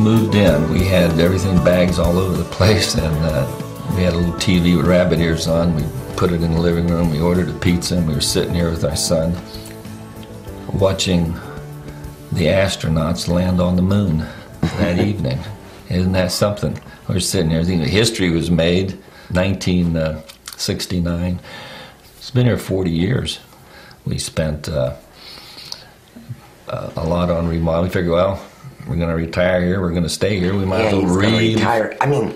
moved in, we had everything, bags all over the place, and we had a little TV with rabbit ears on. We put it in the living room, we ordered a pizza, and we were sitting here with our son watching the astronauts land on the moon that evening. Isn't that something? We were sitting there thinking history was made, 1969. It's been here 40 years. We spent a lot on remodel. We figured, well, we're going to retire here, we're going to stay here, we might as well retire. I mean,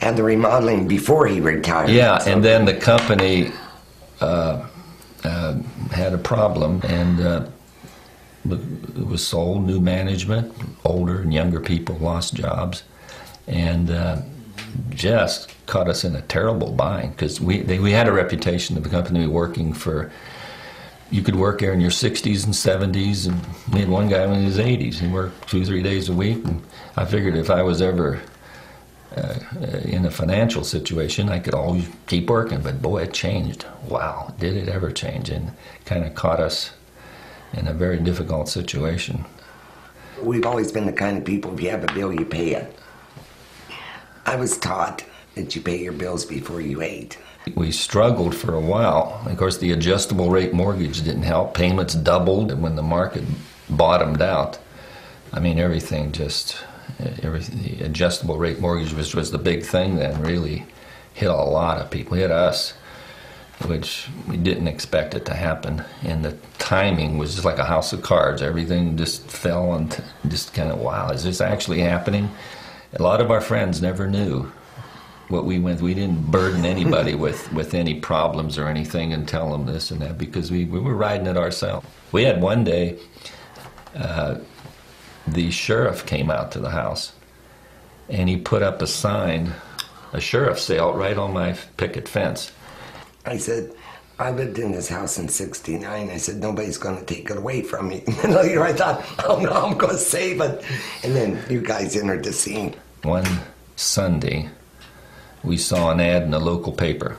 had the remodeling before he retired. Yeah, so. And then the company had a problem, and it was sold, new management, older and younger people lost jobs, and just caught us in a terrible bind, because we had a reputation of the company working for, you could work there in your 60s and 70s, and we had one guy in his 80s. He worked 2-3 days a week, and I figured if I was ever in a financial situation, I could always keep working, but boy, it changed. Wow, did it ever change, and kind of caught us in a very difficult situation. We've always been the kind of people, if you have a bill, you pay it. I was taught that you pay your bills before you ate. We struggled for a while. Of course, the adjustable rate mortgage didn't help. Payments doubled when the market bottomed out. I mean, everything, the adjustable rate mortgage was the big thing then, really hit a lot of people, hit us, which we didn't expect it to happen. And the timing was just like a house of cards. Everything just fell, and just kind of, wow, is this actually happening? A lot of our friends never knew what we went through. We didn't burden anybody with any problems or anything and tell them this and that, because we were riding it ourselves. We had one day, the sheriff came out to the house, and he put up a sign, a sheriff's sale, right on my picket fence. I said, I lived in this house in '69. I said, nobody's going to take it away from me. And later I thought, oh no, I'm going to save it. And then you guys entered the scene. One Sunday, we saw an ad in a local paper,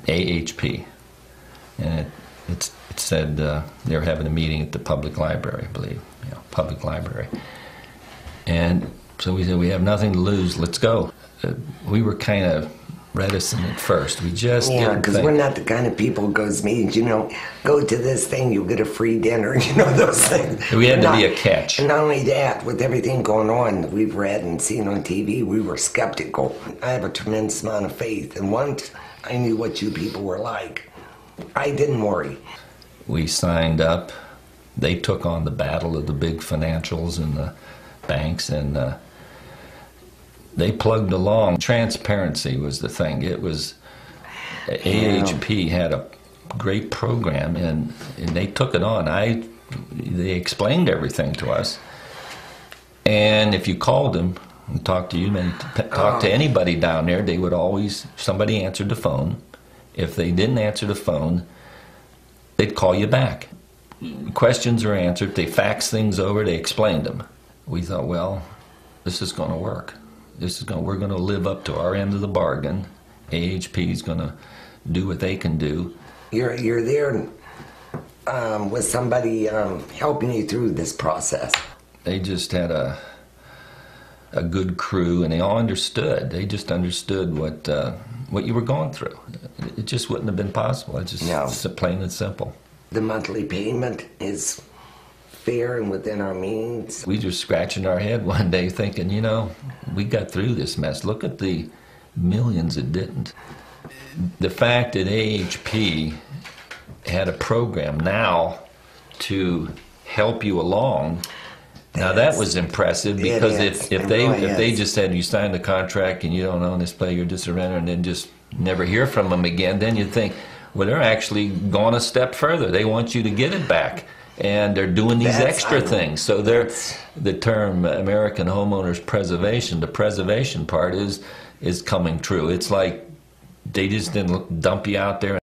AHP, and it said they were having a meeting at the public library, I believe, public library. And so we said, we have nothing to lose, let's go. We were kind of reticent at first. We just didn't think. Because we're not the kind of people who goes meetings, go to this thing, you'll get a free dinner, those things. We had to be a catch. And not only that, with everything going on that we've read and seen on TV, we were skeptical. I have a tremendous amount of faith, and once I knew what you people were like, I didn't worry. We signed up. They took on the battle of the big financials and the banks, and they plugged along. Transparency was the thing. It was, AHP had a great program, and they took it on. They explained everything to us. And if you called them and talked to to anybody down there, they would always, somebody answered the phone. If they didn't answer the phone, they'd call you back. Questions are answered, they fax things over, they explained them. We thought, well, this is going to work. We're going to live up to our end of the bargain. AHP is going to do what they can do. You're there with somebody helping you through this process. They just had a good crew, and they all understood. They just understood what you were going through. It just wouldn't have been possible. It's just plain and simple. The monthly payment is fair and within our means. We were scratching our head one day thinking, we got through this mess. Look at the millions that didn't. The fact that AHP had a program now to help you along, now that was impressive, because if they just said you signed the contract and you don't own this place, you're just a renter, and then just never hear from them again, then you'd think, well, they're actually going a step further. They want you to get it back. And they're doing these extra things. So the term American Homeowners Preservation, the preservation part is coming true. It's like they just didn't dump you out there